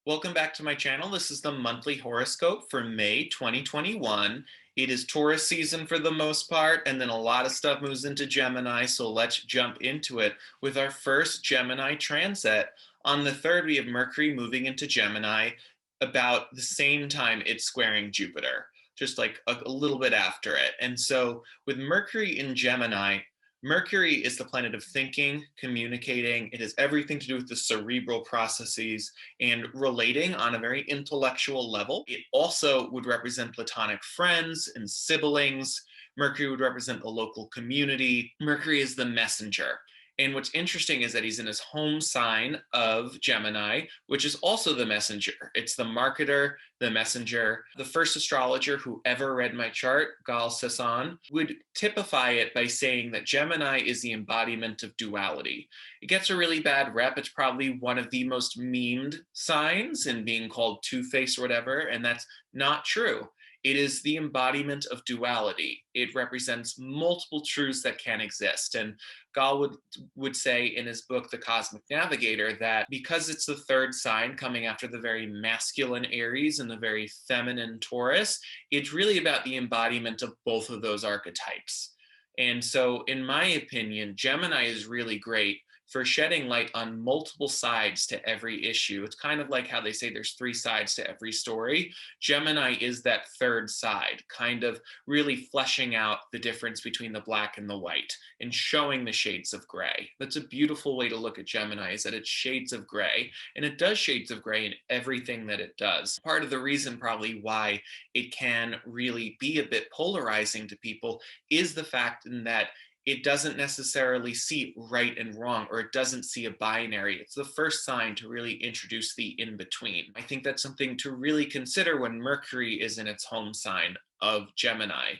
Welcome back to my channel. This is the monthly horoscope for May 2021. It is Taurus season for the most part, and then a lot of stuff moves into Gemini, so let's jump into it with our first Gemini transit. On the 3rd, we have Mercury moving into Gemini about the same time it's squaring Jupiter, just like a little bit after it. And so with Mercury in Gemini, Mercury is the planet of thinking, communicating. It has everything to do with the cerebral processes and relating on a very intellectual level. It also would represent platonic friends and siblings. Mercury would represent the local community. Mercury is the messenger. And what's interesting is that he's in his home sign of Gemini, which is also the messenger. It's the marketer, the messenger. The first astrologer who ever read my chart, Gal Sasson, would typify it by saying that Gemini is the embodiment of duality. It gets a really bad rep. It's probably one of the most memed signs in being called two-faced or whatever, and that's not true. It is the embodiment of duality. It represents multiple truths that can exist. And Gal would say in his book, The Cosmic Navigator, that because it's the third sign coming after the very masculine Aries and the very feminine Taurus, it's really about the embodiment of both of those archetypes. And so, in my opinion, Gemini is really great for shedding light on multiple sides to every issue. It's kind of like how they say there's three sides to every story. Gemini is that third side, kind of really fleshing out the difference between the black and the white and showing the shades of gray. That's a beautiful way to look at Gemini, is that it's shades of gray, and it does shades of gray in everything that it does. Part of the reason probably why it can really be a bit polarizing to people is the fact in that it doesn't necessarily see right and wrong, or it doesn't see a binary. It's the first sign to really introduce the in-between. I think that's something to really consider when Mercury is in its home sign of Gemini.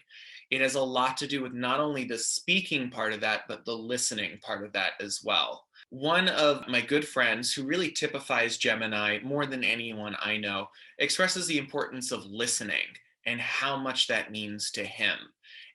It has a lot to do with not only the speaking part of that, but the listening part of that as well. One of my good friends, who really typifies Gemini more than anyone I know, expresses the importance of listening and how much that means to him.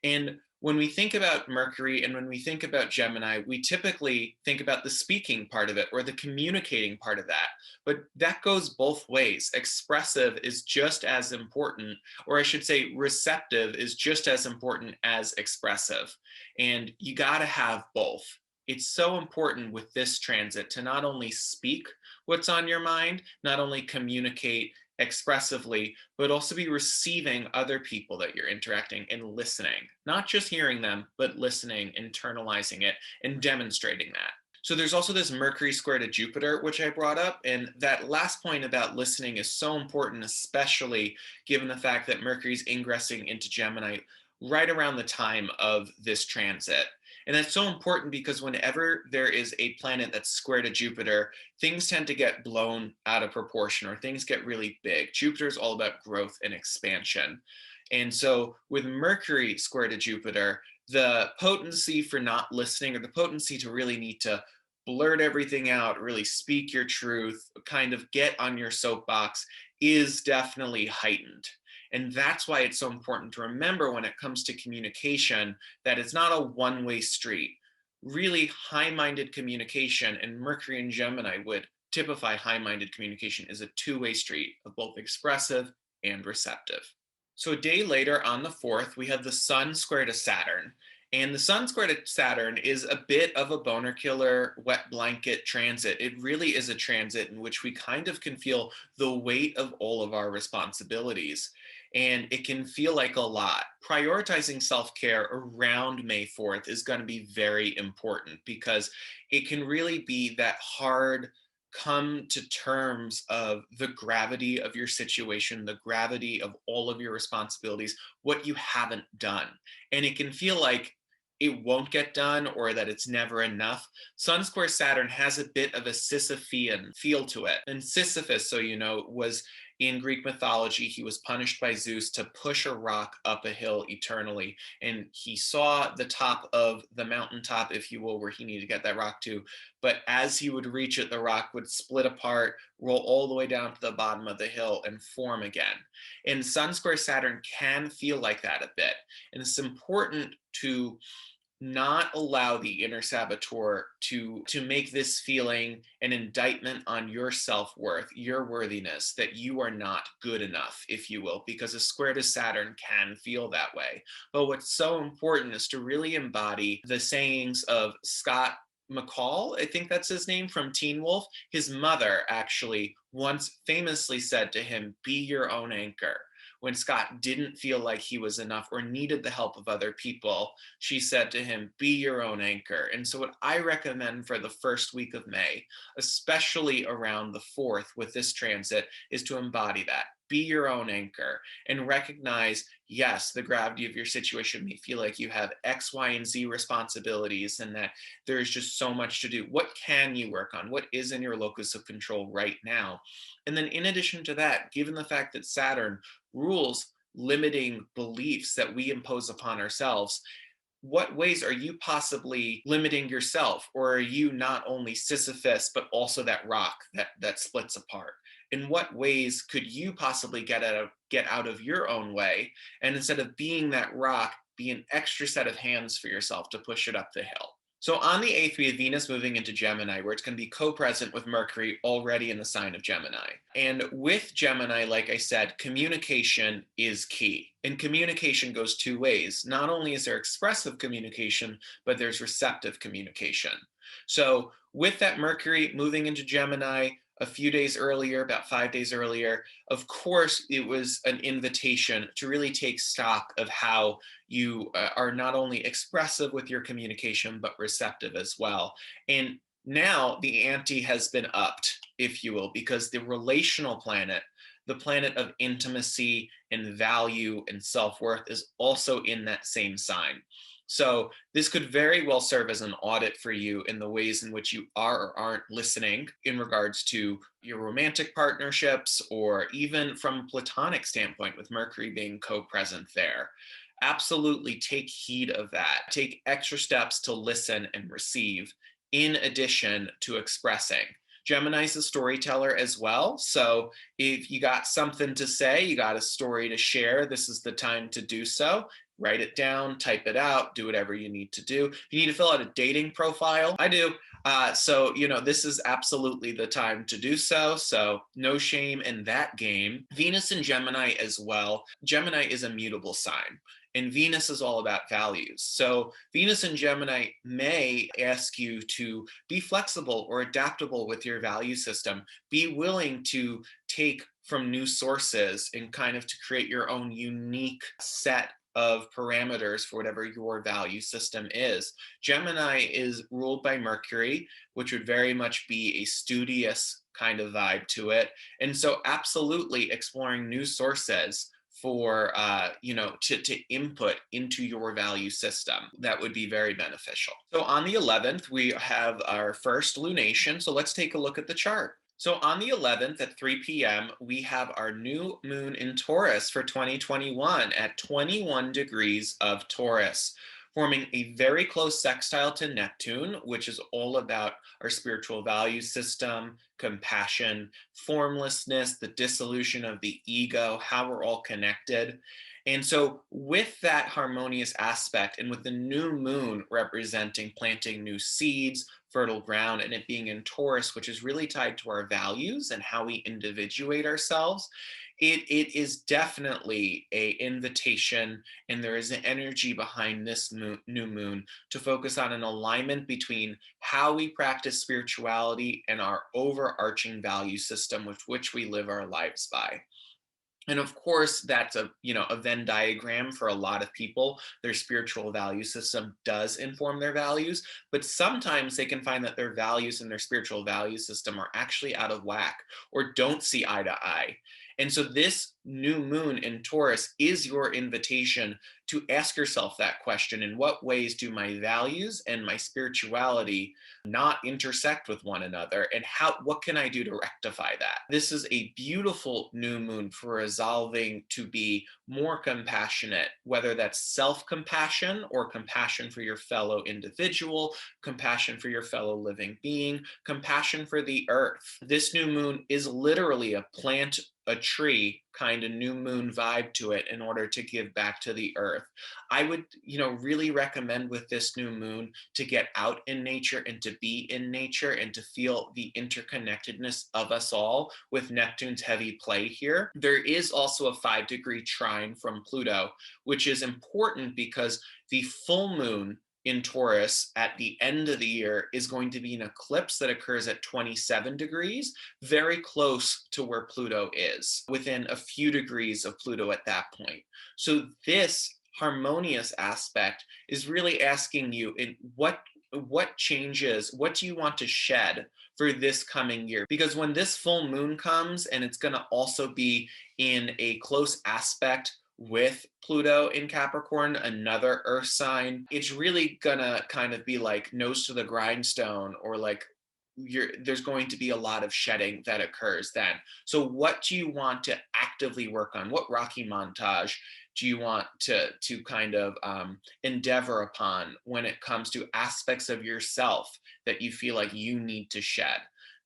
And when we think about Mercury and when we think about Gemini, we typically think about the speaking part of it or the communicating part of that. But that goes both ways. Expressive is just as important, or I should say, receptive is just as important as expressive. And you got to have both. It's so important with this transit to not only speak what's on your mind, not only communicate expressively, but also be receiving other people that you're interacting and listening, not just hearing them, but listening, internalizing it, and demonstrating that. So there's also this Mercury square to Jupiter, which I brought up. And that last point about listening is so important, especially given the fact that Mercury's ingressing into Gemini right around the time of this transit. And that's so important because whenever there is a planet that's square to Jupiter, things tend to get blown out of proportion or things get really big. Jupiter is all about growth and expansion. And so with Mercury square to Jupiter, the potency for not listening, or the potency to really need to blurt everything out, really speak your truth, kind of get on your soapbox, is definitely heightened. And that's why it's so important to remember when it comes to communication that it's not a one-way street. Really high-minded communication, and Mercury and Gemini would typify high-minded communication, is a two-way street of both expressive and receptive. So a day later on the 4th, we have the Sun square to Saturn. And the Sun square to Saturn is a bit of a boner killer, wet blanket transit. It really is a transit in which we kind of can feel the weight of all of our responsibilities. And it can feel like a lot. Prioritizing self-care around May 4th is going to be very important because it can really be that hard come to terms of the gravity of your situation, the gravity of all of your responsibilities, what you haven't done. And it can feel like it won't get done or that it's never enough. Sun square Saturn has a bit of a Sisyphean feel to it. And Sisyphus, so you know, was in Greek mythology, he was punished by Zeus to push a rock up a hill eternally. And he saw the top of the mountaintop, if you will, where he needed to get that rock to. But as he would reach it, the rock would split apart, roll all the way down to the bottom of the hill, and form again. And Sun square Saturn can feel like that a bit. And it's important to not allow the inner saboteur to make this feeling an indictment on your self-worth, your worthiness, that you are not good enough, if you will, because a square to Saturn can feel that way. But what's so important is to really embody the sayings of Scott McCall, I think that's his name, from Teen Wolf. His mother actually once famously said to him, "Be your own anchor." When Scott didn't feel like he was enough or needed the help of other people, she said to him, "Be your own anchor." And so, what I recommend for the first week of May, especially around the 4th with this transit, is to embody that. Be your own anchor and recognize, yes, the gravity of your situation may feel like you have X, Y, and Z responsibilities and that there is just so much to do. What can you work on? What is in your locus of control right now? And then, in addition to that, given the fact that Saturn rules limiting beliefs that we impose upon ourselves, what ways are you possibly limiting yourself? Or are you not only Sisyphus, but also that rock that splits apart? In what ways could you possibly get out of your own way? And instead of being that rock, be an extra set of hands for yourself to push it up the hill. So on the 8th, we have Venus moving into Gemini, where it's going to be co-present with Mercury already in the sign of Gemini. And with Gemini, like I said, communication is key. And communication goes two ways. Not only is there expressive communication, but there's receptive communication. So with that Mercury moving into Gemini a few days earlier, about 5 days earlier, of course, it was an invitation to really take stock of how you are not only expressive with your communication, but receptive as well. And now the ante has been upped, if you will, because the relational planet, the planet of intimacy and value and self-worth, is also in that same sign. So this could very well serve as an audit for you in the ways in which you are or aren't listening in regards to your romantic partnerships, or even from a platonic standpoint with Mercury being co-present there. Absolutely take heed of that. Take extra steps to listen and receive in addition to expressing. Gemini's a storyteller as well. So if you got something to say, you got a story to share, this is the time to do so. Write it down, type it out, do whatever you need to do. If you need to fill out a dating profile, I do. This is absolutely the time to do so. So no shame in that game. Venus and Gemini as well. Gemini is a mutable sign, and Venus is all about values. So Venus and Gemini may ask you to be flexible or adaptable with your value system. Be willing to take from new sources and kind of to create your own unique set of parameters for whatever your value system is. Gemini is ruled by Mercury, which would very much be a studious kind of vibe to it. And so absolutely exploring new sources for to input into your value system, that would be very beneficial. So on the 11th, we have our first lunation. So let's take a look at the chart. So on the 11th at 3 p.m., we have our new moon in Taurus for 2021 at 21 degrees of Taurus, forming a very close sextile to Neptune, which is all about our spiritual value system, compassion, formlessness, the dissolution of the ego, how we're all connected. And so, with that harmonious aspect, and with the new moon representing planting new seeds, fertile ground, and it being in Taurus, which is really tied to our values and how we individuate ourselves, it is definitely a invitation, and there is an energy behind this new moon to focus on an alignment between how we practice spirituality and our overarching value system with which we live our lives by. And of course, that's a Venn diagram for a lot of people. Their spiritual value system does inform their values, but sometimes they can find that their values and their spiritual value system are actually out of whack or don't see eye to eye. And so this new moon in Taurus is your invitation to ask yourself that question: in what ways do my values and my spirituality not intersect with one another, and what can I do to rectify that? This is a beautiful new moon for resolving to be more compassionate, whether that's self-compassion or compassion for your fellow individual, compassion for your fellow living being, compassion for the earth. This new moon is literally a plant a tree kind of new moon vibe to it in order to give back to the earth. I would, really recommend with this new moon to get out in nature and to be in nature and to feel the interconnectedness of us all with Neptune's heavy play here. There is also a 5-degree trine from Pluto, which is important because the full moon in Taurus at the end of the year is going to be an eclipse that occurs at 27 degrees, very close to where Pluto is, within a few degrees of Pluto at that point. So this harmonious aspect is really asking you in what changes, what do you want to shed for this coming year? Because when this full moon comes, and it's going to also be in a close aspect with Pluto in Capricorn, another earth sign, it's really gonna kind of be like nose to the grindstone, or like there's going to be a lot of shedding that occurs then. So what do you want to actively work on? What Rocky montage do you want to kind of endeavor upon when it comes to aspects of yourself that you feel like you need to shed?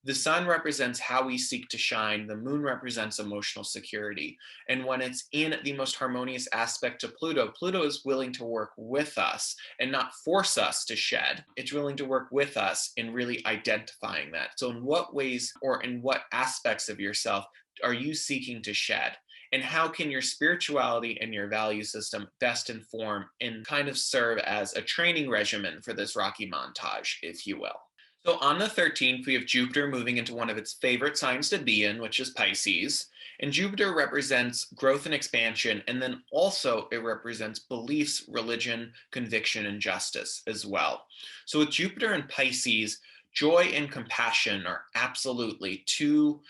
The sun represents how we seek to shine. The moon represents emotional security. And when it's in the most harmonious aspect to Pluto, Pluto is willing to work with us and not force us to shed. It's willing to work with us in really identifying that. So in what ways or in what aspects of yourself are you seeking to shed? And how can your spirituality and your value system best inform and kind of serve as a training regimen for this Rocky montage, if you will? So on the 13th, we have Jupiter moving into one of its favorite signs to be in, which is Pisces. And Jupiter represents growth and expansion. And then also it represents beliefs, religion, conviction, and justice as well. So with Jupiter and Pisces, joy and compassion are absolutely two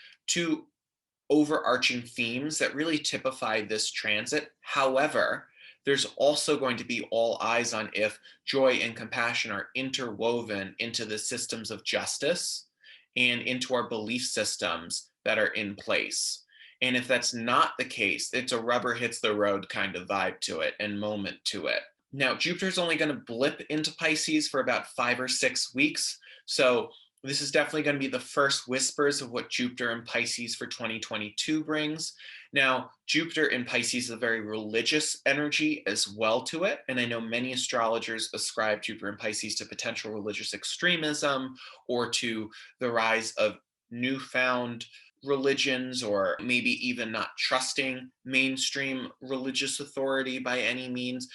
overarching themes that really typify this transit. However, there's also going to be all eyes on if joy and compassion are interwoven into the systems of justice and into our belief systems that are in place. And if that's not the case, it's a rubber hits the road kind of vibe to it and moment to it. Now, Jupiter's only going to blip into Pisces for about 5 or 6 weeks. So this is definitely going to be the first whispers of what Jupiter in Pisces for 2022 brings. Now, Jupiter in Pisces is a very religious energy as well to it. And I know many astrologers ascribe Jupiter in Pisces to potential religious extremism or to the rise of newfound religions, or maybe even not trusting mainstream religious authority by any means.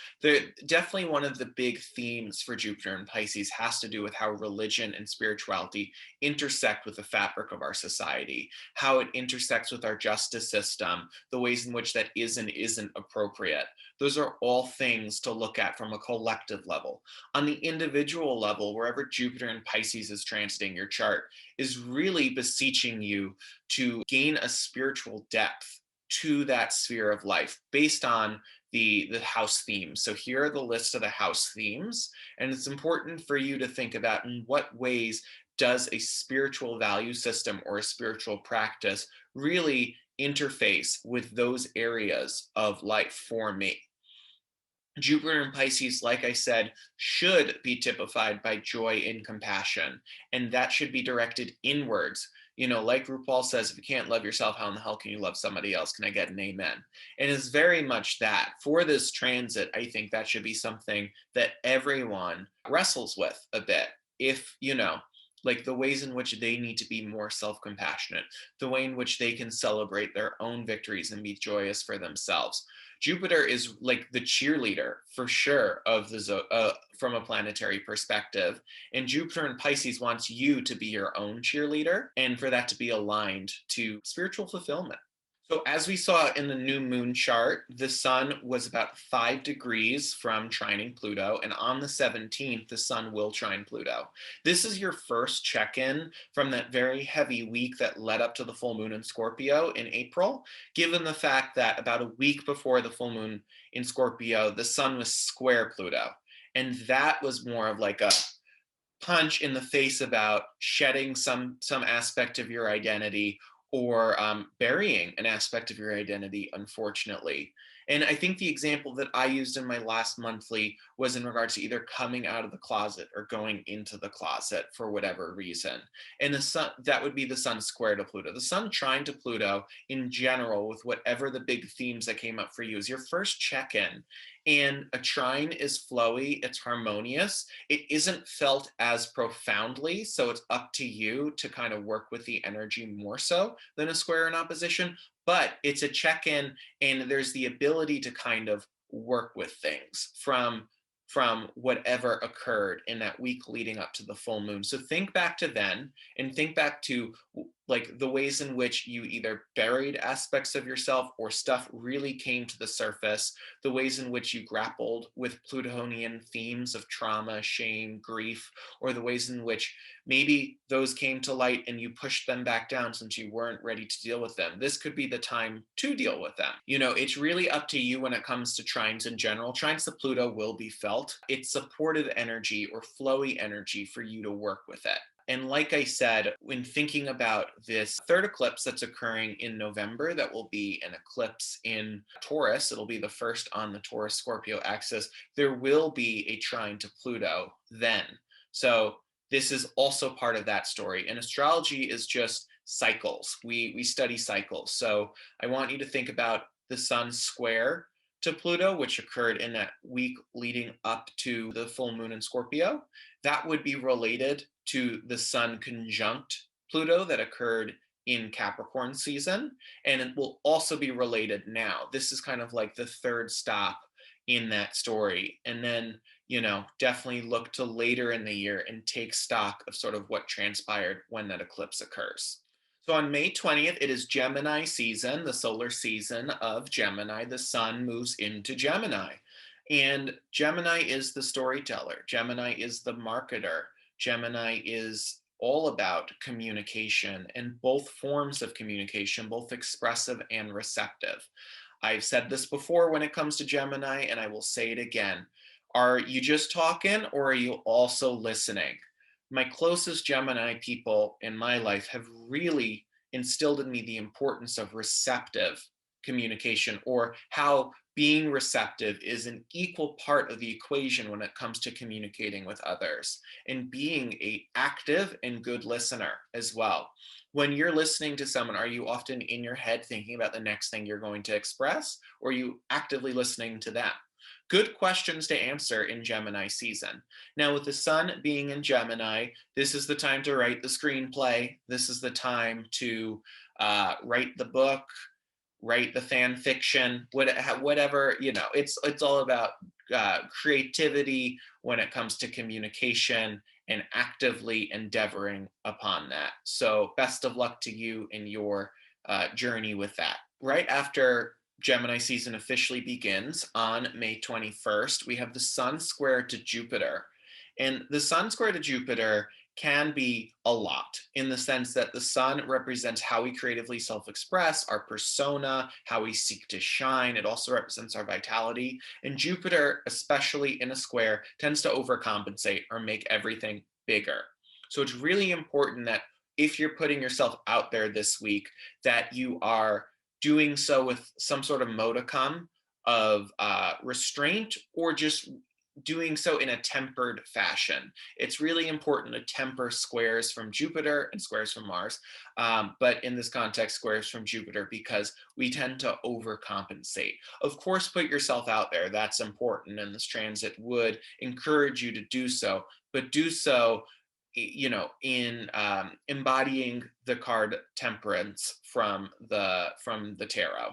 Definitely one of the big themes for Jupiter and Pisces has to do with how religion and spirituality intersect with the fabric of our society, how it intersects with our justice system, the ways in which that is and isn't appropriate. Those are all things to look at from a collective level. On the individual level, wherever Jupiter and Pisces is transiting your chart, is really beseeching you to gain a spiritual depth to that sphere of life based on the house themes. So here are the list of the house themes, and it's important for you to think about in what ways does a spiritual value system or a spiritual practice really interface with those areas of life for me. Jupiter in Pisces, like I said, should be typified by joy and compassion, and that should be directed inwards. Like RuPaul says, if you can't love yourself, how in the hell can you love somebody else? Can I get an amen? And it's very much that. For this transit, I think that should be something that everyone wrestles with a bit. If, like the ways in which they need to be more self-compassionate, the way in which they can celebrate their own victories and be joyous for themselves. Jupiter is like the cheerleader for sure of the from a planetary perspective, and Jupiter in Pisces wants you to be your own cheerleader and for that to be aligned to spiritual fulfillment. So as we saw in the new moon chart, the sun was about 5 degrees from trining Pluto, and on the 17th, the sun will trine Pluto. This is your first check-in from that very heavy week that led up to the full moon in Scorpio in April, given the fact that about a week before the full moon in Scorpio, the sun was square Pluto. And that was more of like a punch in the face about shedding some aspect of your identity or burying an aspect of your identity, unfortunately. And I think the example that I used in my last monthly was in regards to either coming out of the closet or going into the closet for whatever reason. And the sun, that would be the sun square to Pluto. The sun trine to Pluto in general, with whatever the big themes that came up for you, is your first check in. And a trine is flowy, it's harmonious, it isn't felt as profoundly. So it's up to you to kind of work with the energy more so than a square in opposition. But it's a check in, and there's the ability to kind of work with things from whatever occurred in that week leading up to the full moon. So think back to then, and think back to like the ways in which you either buried aspects of yourself or stuff really came to the surface, the ways in which you grappled with Plutonian themes of trauma, shame, grief, or the ways in which maybe those came to light and you pushed them back down since you weren't ready to deal with them. This could be the time to deal with them. It's really up to you when it comes to trines in general. Trines to Pluto will be felt. It's supportive energy or flowy energy for you to work with it. And like I said, when thinking about this third eclipse that's occurring in November, that will be an eclipse in Taurus, it'll be the first on the Taurus Scorpio axis, there will be a trine to Pluto then. So this is also part of that story. And astrology is just cycles. We study cycles. So I want you to think about the sun square to Pluto, which occurred in that week leading up to the full moon in Scorpio. That would be related to the sun conjunct Pluto that occurred in Capricorn season. And it will also be related now. This is kind of like the third stop in that story. And then, definitely look to later in the year and take stock of sort of what transpired when that eclipse occurs. So on May 20th, it is Gemini season, the solar season of Gemini. The sun moves into Gemini. And Gemini is the storyteller. Gemini is the marketer. Gemini is all about communication and both forms of communication, both expressive and receptive. I've said this before when it comes to Gemini, and I will say it again. Are you just talking, or are you also listening? My closest Gemini people in my life have really instilled in me the importance of receptive communication, or how being receptive is an equal part of the equation when it comes to communicating with others, and being an active and good listener as well. When you're listening to someone, are you often in your head thinking about the next thing you're going to express, or are you actively listening to them? Good questions to answer in Gemini season. Now, with the sun being in Gemini, this is the time to write the screenplay. This is the time to write the book, write the fan fiction, whatever. It's all about creativity when it comes to communication and actively endeavoring upon that. So, best of luck to you in your journey with that. Right after Gemini season officially begins on May 21st, we have the sun square to Jupiter. And the sun square to Jupiter can be a lot, in the sense that the sun represents how we creatively self-express, our persona, how we seek to shine. It also represents our vitality. And Jupiter, especially in a square, tends to overcompensate or make everything bigger. So it's really important that if you're putting yourself out there this week, that you are doing so with some sort of modicum of restraint, or just doing so in a tempered fashion. It's really important to temper squares from Jupiter and squares from Mars, but in this context, squares from Jupiter, because we tend to overcompensate. Of course, put yourself out there. That's important, and this transit would encourage you to do so, but do so in embodying the card temperance from the tarot,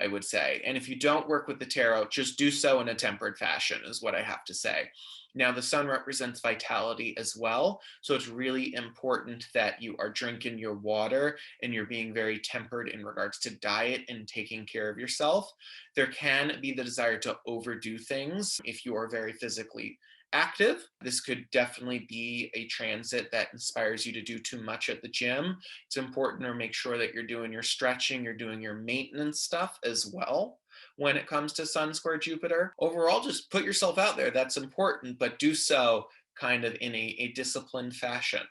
I would say. And if you don't work with the tarot, just do so in a tempered fashion, is what I have to say. Now, the sun represents vitality as well. So it's really important that you are drinking your water and you're being very tempered in regards to diet and taking care of yourself. There can be the desire to overdo things if you are very physically active. This could definitely be a transit that inspires you to do too much at the gym. It's important to make sure that you're doing your stretching, you're doing your maintenance stuff as well when it comes to Sun square Jupiter. Overall, just put yourself out there. That's important, but do so kind of in a disciplined fashion.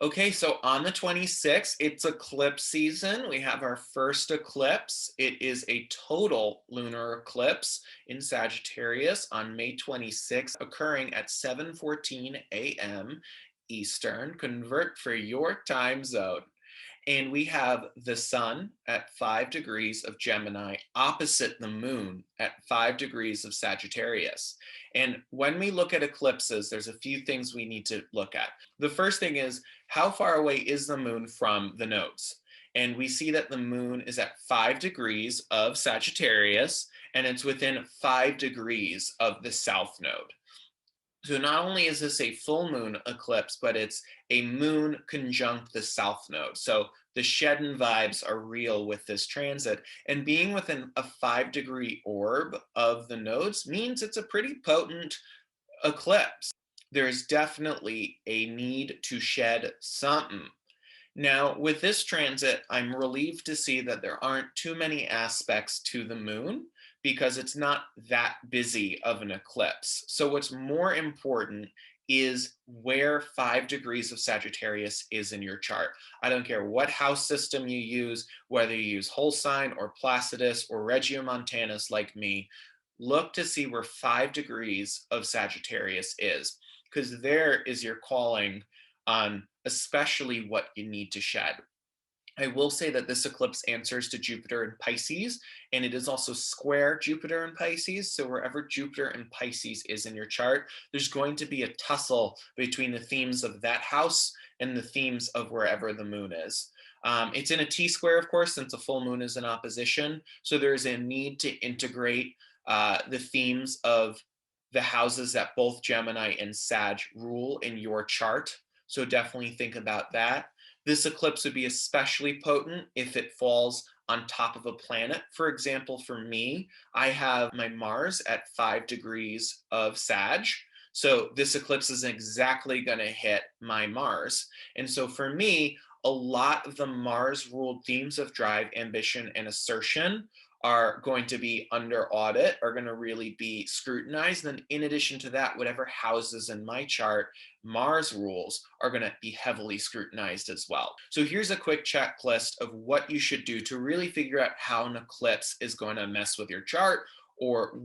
Okay, so on the 26th, it's eclipse season. We have our first eclipse. It is a total lunar eclipse in Sagittarius on May 26th, occurring at 7:14 a.m. Eastern. Convert for your time zone. And we have the sun at 5 degrees of Gemini opposite the moon at 5 degrees of Sagittarius. And when we look at eclipses, there's a few things we need to look at. The first thing is, how far away is the moon from the nodes? And we see that the moon is at 5 degrees of Sagittarius, and it's within 5 degrees of the south node. So not only is this a full moon eclipse, but it's a moon conjunct the south node. So the Shedden vibes are real with this transit. And being within a 5 degree orb of the nodes means it's a pretty potent eclipse. There's definitely a need to shed something. Now, with this transit, I'm relieved to see that there aren't too many aspects to the moon because it's not that busy of an eclipse. So, what's more important is where 5 degrees of Sagittarius is in your chart. I don't care what house system you use, whether you use whole sign or Placidus or Regiomontanus like me, look to see where 5 degrees of Sagittarius is, because there is your calling on especially what you need to shed. I will say that this eclipse answers to Jupiter in Pisces, and it is also square Jupiter in Pisces. So wherever Jupiter in Pisces is in your chart, there's going to be a tussle between the themes of that house and the themes of wherever the moon is. It's in a T-square, of course, since a full moon is in opposition. So there's a need to integrate the themes of the houses that both Gemini and Sag rule in your chart. So definitely think about that. This eclipse would be especially potent if it falls on top of a planet. For example, for me, I have my Mars at 5 degrees of Sag. So this eclipse is exactly going to hit my Mars. And so for me, a lot of the Mars ruled themes of drive, ambition, and assertion are going to be under audit, are going to really be scrutinized. And in addition to that, whatever houses in my chart Mars rules are going to be heavily scrutinized as well. So here's a quick checklist of what you should do to really figure out how an eclipse is going to mess with your chart, or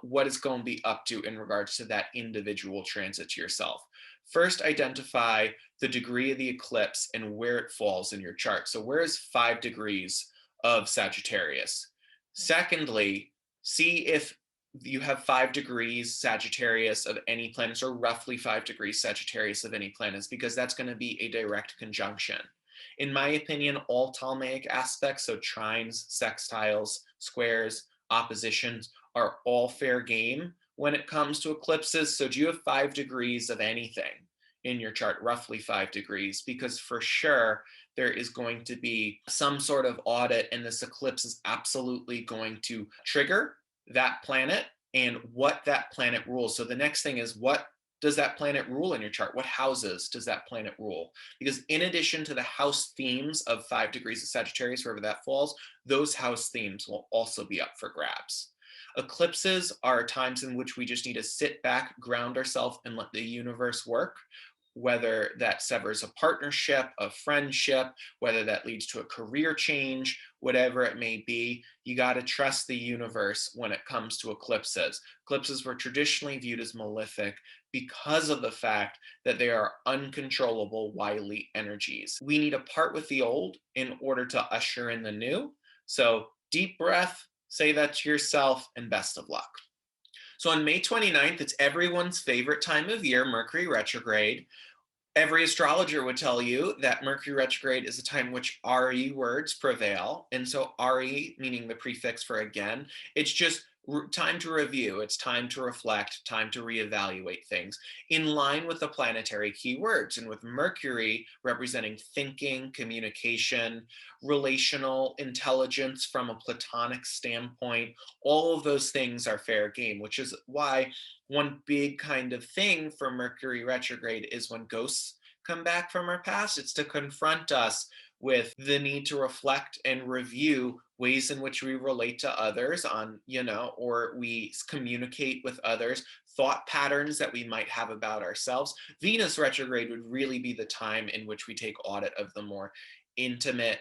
what it's going to be up to in regards to that individual transit to yourself. First, identify the degree of the eclipse and where it falls in your chart. So where is 5 degrees of Sagittarius? Secondly, see if you have 5 degrees Sagittarius of any planets, or roughly 5 degrees Sagittarius of any planets, because that's going to be a direct conjunction. In my opinion, all Ptolemaic aspects, so trines, sextiles, squares, oppositions, are all fair game when it comes to eclipses. So do you have 5 degrees of anything in your chart, roughly 5 degrees? Because for sure, there is going to be some sort of audit, and this eclipse is absolutely going to trigger that planet and what that planet rules. So the next thing is, what does that planet rule in your chart? What houses does that planet rule? Because in addition to the house themes of 5 degrees of Sagittarius, wherever that falls, those house themes will also be up for grabs. Eclipses are times in which we just need to sit back, ground ourselves, and let the universe work. Whether that severs a partnership, a friendship, whether that leads to a career change, whatever it may be, you got to trust the universe when it comes to eclipses. Eclipses were traditionally viewed as malefic because of the fact that they are uncontrollable, wily energies. We need to part with the old in order to usher in the new. So deep breath, say that to yourself, and best of luck. So on May 29th, it's everyone's favorite time of year, Mercury retrograde. Every astrologer would tell you that Mercury retrograde is a time in which RE words prevail. And so RE, meaning the prefix for again, it's just time to review, it's time to reflect, time to reevaluate things in line with the planetary keywords. And with Mercury representing thinking, communication, relational intelligence from a platonic standpoint, all of those things are fair game, which is why one big kind of thing for Mercury retrograde is when ghosts come back from our past, it's to confront us with the need to reflect and review ways in which we relate to others on, or we communicate with others, thought patterns that we might have about ourselves. Venus retrograde would really be the time in which we take audit of the more intimate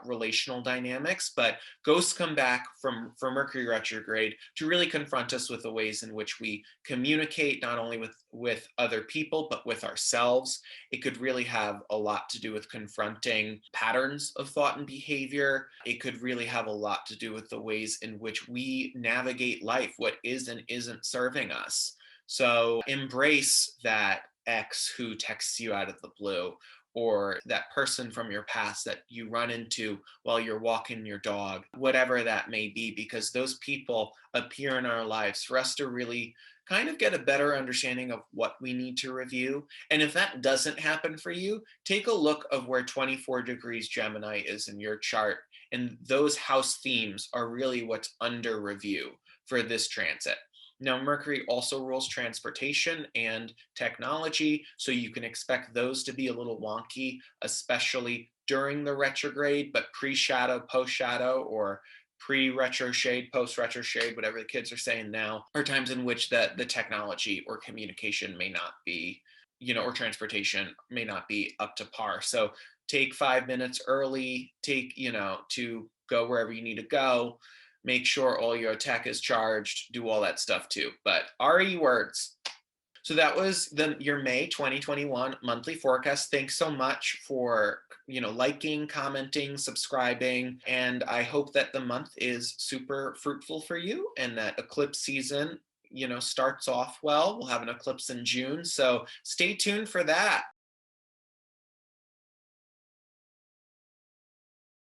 relational dynamics, but ghosts come back from Mercury retrograde to really confront us with the ways in which we communicate, not only with other people but with ourselves. It could really have a lot to do with confronting patterns of thought and behavior. It could really have a lot to do with the ways in which we navigate life, what is and isn't serving us. So embrace that ex who texts you out of the blue, or that person from your past that you run into while you're walking your dog, whatever that may be, because those people appear in our lives for us to really kind of get a better understanding of what we need to review. And if that doesn't happen for you, take a look of where 24 degrees Gemini is in your chart. And those house themes are really what's under review for this transit. Now, Mercury also rules transportation and technology, so you can expect those to be a little wonky, especially during the retrograde, but pre-shadow, post-shadow, or pre-retro shade, post-retro shade, whatever the kids are saying now, are times in which the technology or communication may not be, or transportation may not be up to par. So take 5 minutes early, to go wherever you need to go. Make sure all your tech is charged, do all that stuff too. But RE words. So that was your May 2021 monthly forecast. Thanks so much for liking, commenting, subscribing, and I hope that the month is super fruitful for you and that eclipse season starts off well. We'll have an eclipse in June, so stay tuned for that.